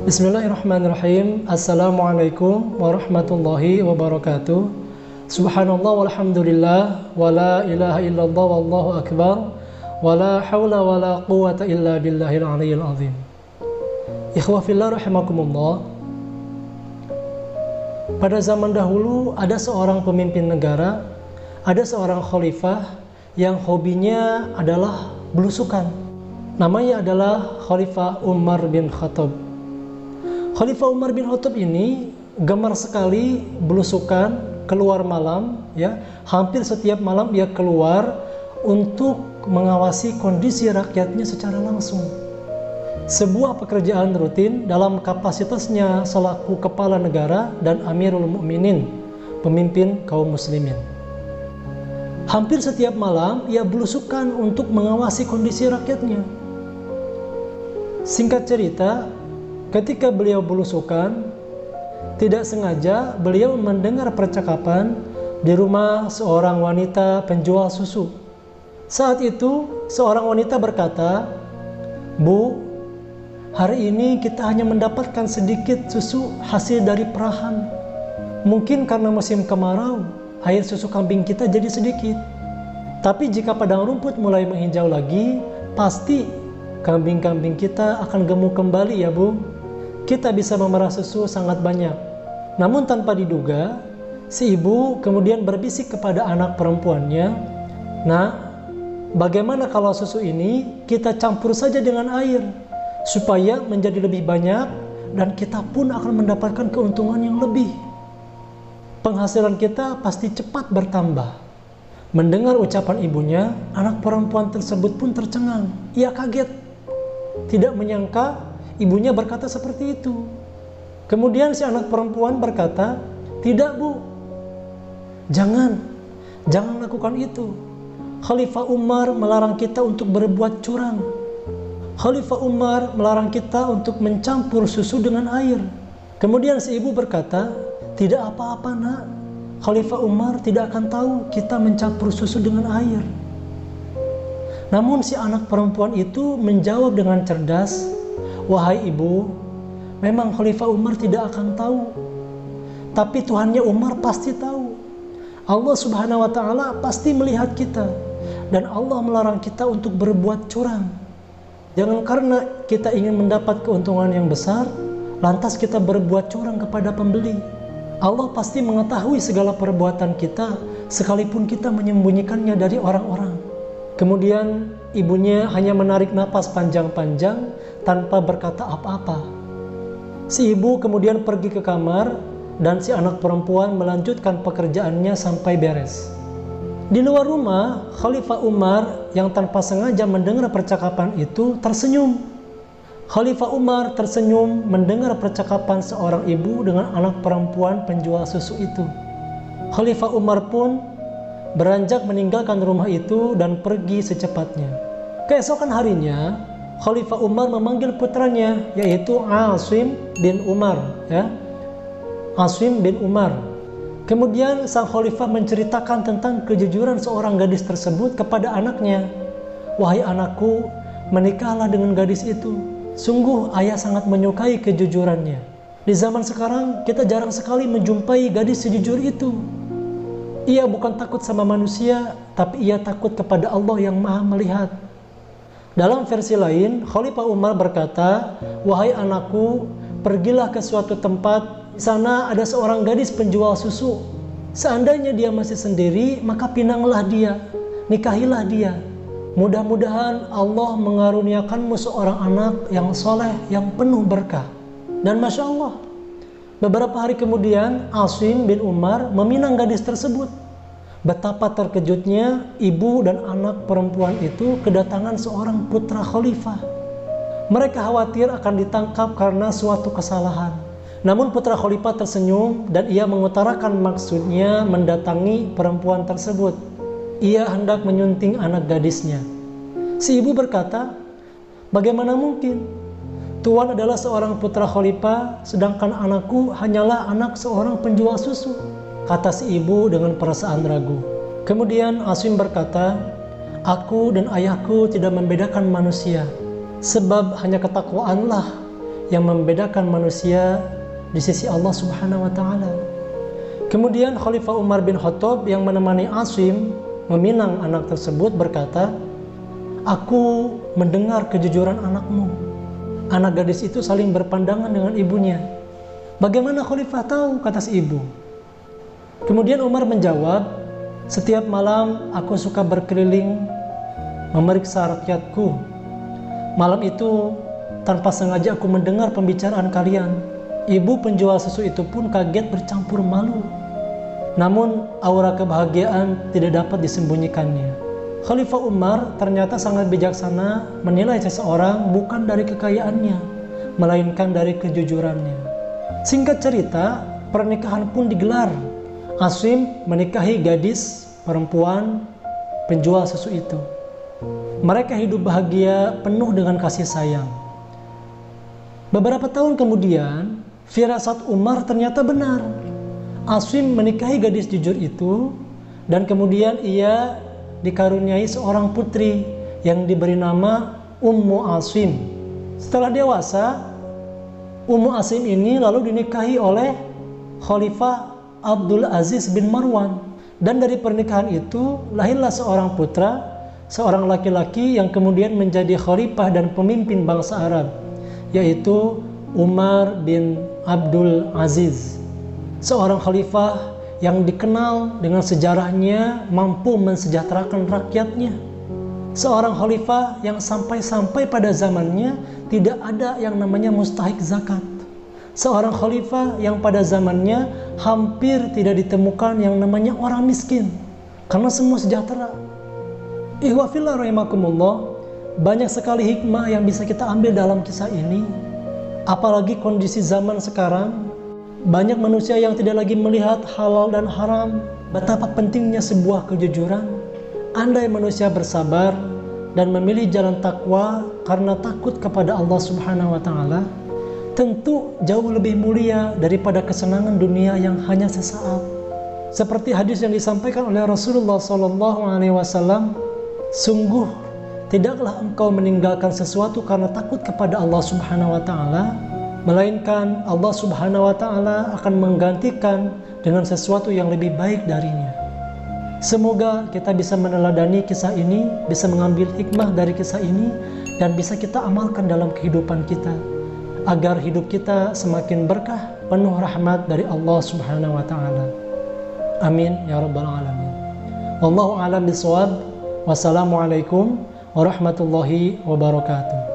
Bismillahirrahmanirrahim. Assalamualaikum warahmatullahi wabarakatuh. Subhanallah walhamdulillah wa la ilaha illallah wallahu akbar wa la hawla wa la quwata illa billahil aliyyil azim. Ikhwah fillah rahimakumullah. Pada zaman dahulu ada seorang pemimpin negara, ada seorang khalifah yang hobinya adalah belusukan. Namanya adalah Khalifah Umar bin Khattab. Khalifah Umar bin Khattab ini gemar sekali belusukan, keluar malam, ya. Hampir setiap malam dia keluar untuk mengawasi kondisi rakyatnya secara langsung. Sebuah pekerjaan rutin dalam kapasitasnya selaku kepala negara dan Amirul Mukminin, pemimpin kaum muslimin. Hampir setiap malam ia belusukan untuk mengawasi kondisi rakyatnya. Singkat cerita, ketika beliau belusukan, tidak sengaja beliau mendengar percakapan di rumah seorang wanita penjual susu. Saat itu seorang wanita berkata, "Bu, hari ini kita hanya mendapatkan sedikit susu hasil dari perahan. Mungkin karena musim kemarau, air susu kambing kita jadi sedikit. Tapi jika padang rumput mulai menghijau lagi, pasti kambing-kambing kita akan gemuk kembali ya Bu. Kita bisa memerah susu sangat banyak." Namun tanpa diduga, si ibu kemudian berbisik kepada anak perempuannya, "Nak, bagaimana kalau susu ini kita campur saja dengan air, supaya menjadi lebih banyak dan kita pun akan mendapatkan keuntungan yang lebih. Penghasilan kita pasti cepat bertambah." Mendengar ucapan ibunya, anak perempuan tersebut pun tercengang. Ia kaget, tidak menyangka ibunya berkata seperti itu. Kemudian si anak perempuan berkata, "Tidak Bu, jangan lakukan itu. Khalifah Umar melarang kita untuk berbuat curang. Khalifah Umar melarang kita untuk mencampur susu dengan air." Kemudian si ibu berkata, "Tidak apa-apa Nak, Khalifah Umar tidak akan tahu kita mencampur susu dengan air." Namun si anak perempuan itu menjawab dengan cerdas, "Wahai ibu, memang Khalifah Umar tidak akan tahu, tapi Tuhannya Umar pasti tahu. Allah Subhanahu wa Ta'ala pasti melihat kita, dan Allah melarang kita untuk berbuat curang. Jangan karena kita ingin mendapat keuntungan yang besar, lantas kita berbuat curang kepada pembeli. Allah pasti mengetahui segala perbuatan kita, sekalipun kita menyembunyikannya dari orang-orang." Kemudian ibunya hanya menarik napas panjang-panjang tanpa berkata apa-apa. Si ibu kemudian pergi ke kamar dan si anak perempuan melanjutkan pekerjaannya sampai beres. Di luar rumah, Khalifah Umar yang tanpa sengaja mendengar percakapan itu tersenyum. Khalifah Umar tersenyum mendengar percakapan seorang ibu dengan anak perempuan penjual susu itu. Khalifah Umar pun beranjak meninggalkan rumah itu dan pergi secepatnya. Keesokan harinya, Khalifah Umar memanggil putranya, yaitu Asim bin Umar. Asim bin Umar. Kemudian sang khalifah menceritakan tentang kejujuran seorang gadis tersebut kepada anaknya. "Wahai anakku, menikahlah dengan gadis itu. Sungguh ayah sangat menyukai kejujurannya. Di zaman sekarang kita jarang sekali menjumpai gadis sejujur itu. Ia bukan takut sama manusia, tapi ia takut kepada Allah yang Maha Melihat." Dalam versi lain, Khalifah Umar berkata, "Wahai anakku, pergilah ke suatu tempat. Di sana ada seorang gadis penjual susu. Seandainya dia masih sendiri, maka pinanglah dia, nikahilah dia. Mudah-mudahan Allah mengaruniakanmu seorang anak yang soleh, yang penuh berkah." Dan Masya Allah, beberapa hari kemudian Asim bin Umar meminang gadis tersebut. Betapa terkejutnya ibu dan anak perempuan itu kedatangan seorang putra khalifah. Mereka khawatir akan ditangkap karena suatu kesalahan. Namun putra khalifah tersenyum dan ia mengutarakan maksudnya mendatangi perempuan tersebut. Ia hendak menyunting anak gadisnya. Si ibu berkata, "Bagaimana mungkin? Tuan adalah seorang putra khalifah, sedangkan anakku hanyalah anak seorang penjual susu," kata si ibu dengan perasaan ragu. Kemudian Asim berkata, "Aku dan ayahku tidak membedakan manusia, sebab hanya ketakwaanlah yang membedakan manusia di sisi Allah Subhanahu wa Ta'ala. Kemudian Khalifah Umar bin Khattab yang menemani Asim meminang anak tersebut berkata, "Aku mendengar kejujuran anakmu." Anak gadis itu saling berpandangan dengan ibunya. "Bagaimana Khalifah tahu?" kata si ibu. Kemudian Umar menjawab, "Setiap malam aku suka berkeliling memeriksa rakyatku. Malam itu tanpa sengaja aku mendengar pembicaraan kalian." Ibu penjual susu itu pun kaget bercampur malu. Namun aura kebahagiaan tidak dapat disembunyikannya. Khalifah Umar ternyata sangat bijaksana menilai seseorang bukan dari kekayaannya, melainkan dari kejujurannya. Singkat cerita, pernikahan pun digelar. Asim menikahi gadis perempuan penjual susu itu. Mereka hidup bahagia penuh dengan kasih sayang. Beberapa tahun kemudian, firasat Umar ternyata benar. Asim menikahi gadis jujur itu, dan kemudian ia dikaruniai seorang putri yang diberi nama Ummu Asim. Setelah dewasa, Ummu Asim ini lalu dinikahi oleh Khalifah Abdul Aziz bin Marwan. Dan dari pernikahan itu lahirlah seorang putra, seorang laki-laki yang kemudian menjadi khalifah dan pemimpin bangsa Arab, yaitu Umar bin Abdul Aziz. Seorang khalifah yang dikenal dengan sejarahnya mampu mensejahterakan rakyatnya. Seorang khalifah yang sampai-sampai pada zamannya tidak ada yang namanya mustahik zakat. Seorang khalifah yang pada zamannya hampir tidak ditemukan yang namanya orang miskin, karena semua sejahtera. Ikhwah fillah rahimakumullah, banyak sekali hikmah yang bisa kita ambil dalam kisah ini. Apalagi kondisi zaman sekarang, banyak manusia yang tidak lagi melihat halal dan haram. Betapa pentingnya sebuah kejujuran. Andai manusia bersabar dan memilih jalan takwa karena takut kepada Allah Subhanahu wa Ta'ala, tentu jauh lebih mulia daripada kesenangan dunia yang hanya sesaat. Seperti hadis yang disampaikan oleh Rasulullah SAW, "Sungguh tidaklah engkau meninggalkan sesuatu karena takut kepada Allah Subhanahu wa Ta'ala, melainkan Allah Subhanahu wa Ta'ala akan menggantikan dengan sesuatu yang lebih baik darinya." Semoga kita bisa meneladani kisah ini, bisa mengambil hikmah dari kisah ini, dan bisa kita amalkan dalam kehidupan kita, agar hidup kita semakin berkah, penuh rahmat dari Allah Subhanahu wa Ta'ala. Amin ya rabbal alamin. Wallahu a'lam bishawab. Wassalamualaikum warahmatullahi wabarakatuh.